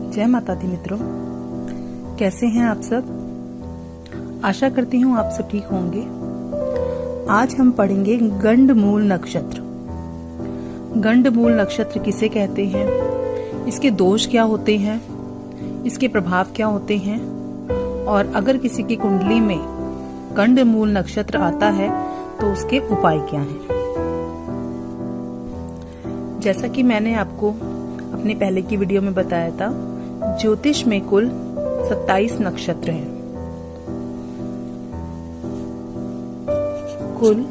जय माता दी मित्रों, कैसे हैं आप सब। आशा करती हूँ आप सब ठीक होंगे। आज हम पढ़ेंगे गंडमूल नक्षत्र। गंडमूल नक्षत्र किसे कहते हैं, इसके दोष क्या होते हैं, इसके प्रभाव क्या होते हैं, और अगर किसी की कुंडली में गंडमूल नक्षत्र आता है तो उसके उपाय क्या हैं। जैसा कि मैंने आपको अपने पहले की वीडियो में बताया था, ज्योतिष में कुल 27 नक्षत्र हैं। कुल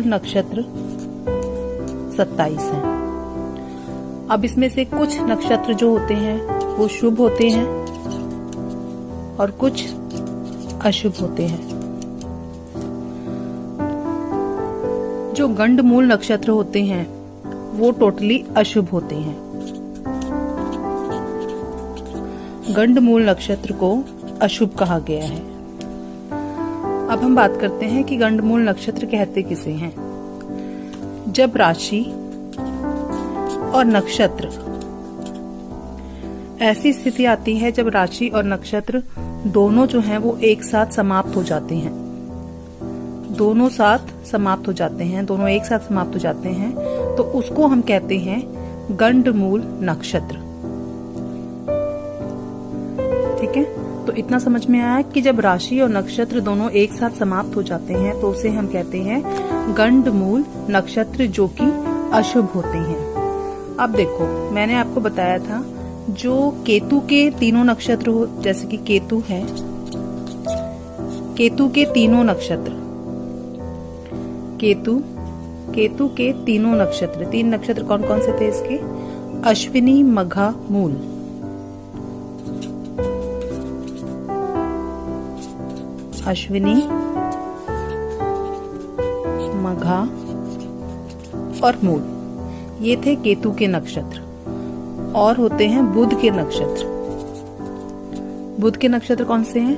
नक्षत्र 27 हैं। अब इसमें से कुछ नक्षत्र जो होते हैं वो शुभ होते हैं और कुछ अशुभ होते हैं। जो गंडमूल नक्षत्र होते हैं वो टोटली अशुभ होते हैं। गंडमूल नक्षत्र को अशुभ कहा गया है। अब हम बात करते हैं कि गंडमूल नक्षत्र कहते किसे हैं। जब राशि और नक्षत्र, ऐसी स्थिति आती है जब राशि और नक्षत्र दोनों जो हैं वो एक साथ समाप्त हो जाते हैं, दोनों एक साथ समाप्त हो जाते हैं, तो उसको हम कहते हैं गंडमूल नक्षत्र। ठीक है, तो इतना समझ में आया कि जब राशि और नक्षत्र दोनों एक साथ समाप्त हो जाते हैं तो उसे हम कहते हैं गंडमूल नक्षत्र, जो कि अशुभ होते हैं। अब देखो, मैंने आपको बताया था जो केतु के तीनों नक्षत्र हो, जैसे कि केतु है, केतु के तीनों नक्षत्र, केतु के तीनों नक्षत्र, 3 नक्षत्र कौन कौन से थे इसके, अश्विनी, मघा, मूल। अश्विनी, मघा और मूल, ये थे केतु के नक्षत्र। और होते हैं बुध के नक्षत्र। बुध के नक्षत्र कौन से हैं,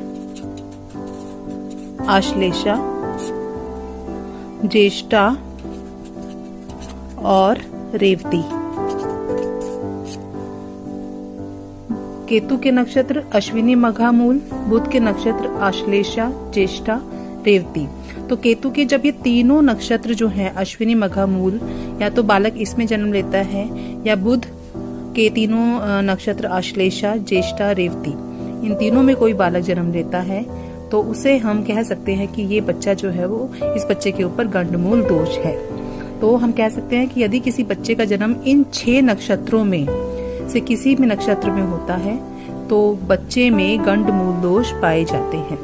आश्लेषा, ज्येष्ठा और रेवती। केतु के नक्षत्र अश्विनी, मघा, मूल। बुध के नक्षत्र आश्लेषा, ज्येष्ठा, रेवती। तो केतु के जब ये तीनों नक्षत्र जो हैं, अश्विनी, मघा, मूल, या तो बालक इसमें जन्म लेता है, या बुध के तीनों नक्षत्र आश्लेषा, ज्येष्ठा, रेवती, इन तीनों में कोई बालक जन्म लेता है, तो उसे हम कह सकते हैं कि ये बच्चा जो है वो, इस बच्चे के ऊपर गंडमूल दोष है। तो हम कह सकते हैं कि यदि किसी बच्चे का जन्म इन 6 नक्षत्रों में से किसी भी नक्षत्र में होता है तो बच्चे में गंडमूल दोष पाए जाते हैं।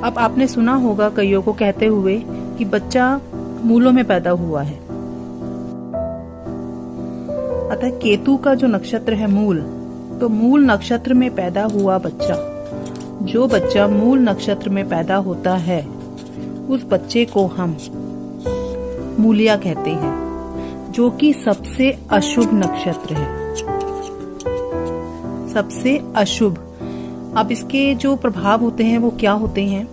अब आपने सुना होगा कईयों को कहते हुए कि बच्चा मूलों में पैदा हुआ है। अतः केतु का जो नक्षत्र है मूल, तो मूल नक्षत्र में पैदा हुआ बच्चा, जो बच्चा मूल नक्षत्र में पैदा होता है, उस बच्चे को हम मूलिया कहते हैं, जो कि सबसे अशुभ नक्षत्र है, सबसे अशुभ। अब इसके जो प्रभाव होते हैं वो क्या होते हैं,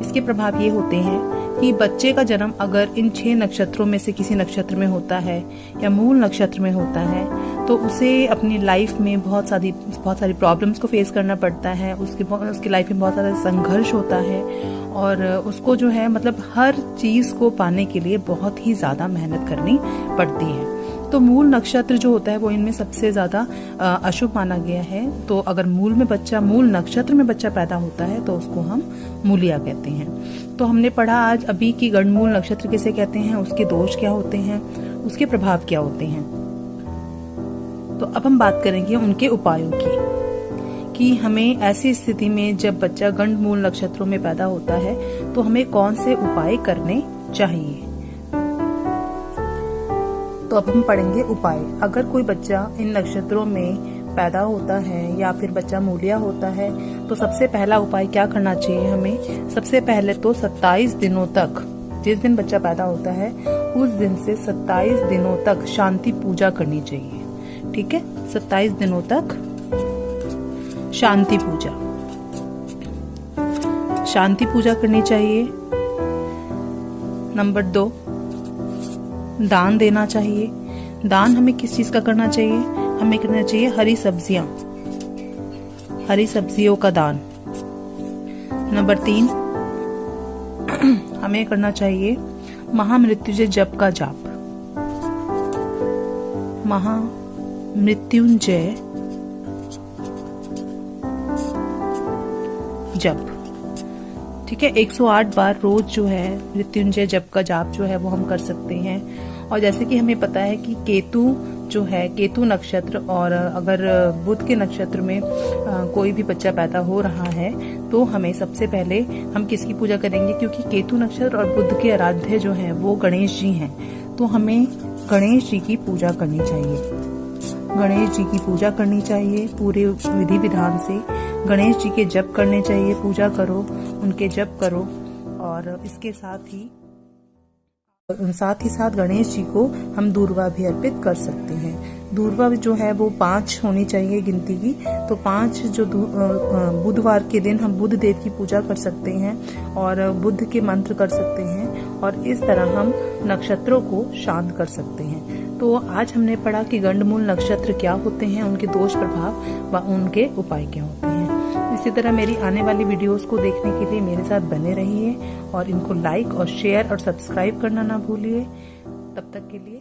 इसके प्रभाव ये होते हैं कि बच्चे का जन्म अगर इन 6 नक्षत्रों में से किसी नक्षत्र में होता है या मूल नक्षत्र में होता है, तो उसे अपनी लाइफ में बहुत सारी प्रॉब्लम्स को फेस करना पड़ता है। उसकी लाइफ में बहुत सारा संघर्ष होता है और उसको जो है मतलब हर चीज को पाने के लिए बहुत ही ज्यादा मेहनत करनी पड़ती है। तो मूल नक्षत्र जो होता है वो इनमें सबसे ज्यादा अशुभ माना गया है। तो अगर मूल नक्षत्र में बच्चा पैदा होता है तो उसको हम मूलिया कहते हैं। तो हमने पढ़ा आज अभी कि गंडमूल नक्षत्र किसे कहते हैं, उसके दोष क्या होते हैं, उसके प्रभाव क्या होते हैं। तो अब हम बात करेंगे उनके उपायों की, कि हमें ऐसी स्थिति में जब बच्चा गंडमूल नक्षत्रों में पैदा होता है तो हमें कौन से उपाय करने चाहिए। तो अब हम पढ़ेंगे उपाय। अगर कोई बच्चा इन नक्षत्रों में पैदा होता है या फिर बच्चा मूलिया होता है तो सबसे पहला उपाय क्या करना चाहिए हमें। सबसे पहले तो 27 दिनों तक, जिस दिन बच्चा पैदा होता है उस दिन से 27 दिनों तक शांति पूजा करनी चाहिए। ठीक है, 27 दिनों तक शांति पूजा करनी चाहिए। नंबर 2, दान देना चाहिए। दान हमें किस चीज का करना चाहिए? हमें करना चाहिए हरी सब्जियों का दान। नंबर 3, हमें करना चाहिए महामृत्युंजय जप का जाप। महामृत्युंजय जप, ठीक है। 108 बार रोज जो है मृत्युंजय जप का जाप जो है वो हम कर सकते हैं। और जैसे कि हमें पता है कि केतु जो है, केतु नक्षत्र, और अगर बुध के नक्षत्र में कोई भी बच्चा पैदा हो रहा है तो हमें सबसे पहले हम किसकी पूजा करेंगे? क्योंकि केतु नक्षत्र और बुध के आराध्य जो हैं वो गणेश जी हैं, तो हमें गणेश जी की पूजा करनी चाहिए। गणेश जी की पूजा करनी चाहिए पूरे विधि विधान से। गणेश जी के जप करने चाहिए, पूजा करो, उनके जप करो। और इसके साथ ही गणेश जी को हम दूर्वा भी अर्पित कर सकते हैं। दूर्वा जो है वो 5 होनी चाहिए गिनती की, तो 5 जो बुधवार के दिन हम बुध देव की पूजा कर सकते हैं और बुध के मंत्र कर सकते हैं, और इस तरह हम नक्षत्रों को शांत कर सकते हैं। तो आज हमने पढ़ा कि गंडमूल नक्षत्र क्या होते हैं, उनके दोष प्रभाव व उनके उपाय क्या होते हैं। इसी तरह मेरी आने वाली वीडियोस को देखने के लिए मेरे साथ बने रहिए और इनको लाइक और शेयर और सब्सक्राइब करना ना भूलिए। तब तक के लिए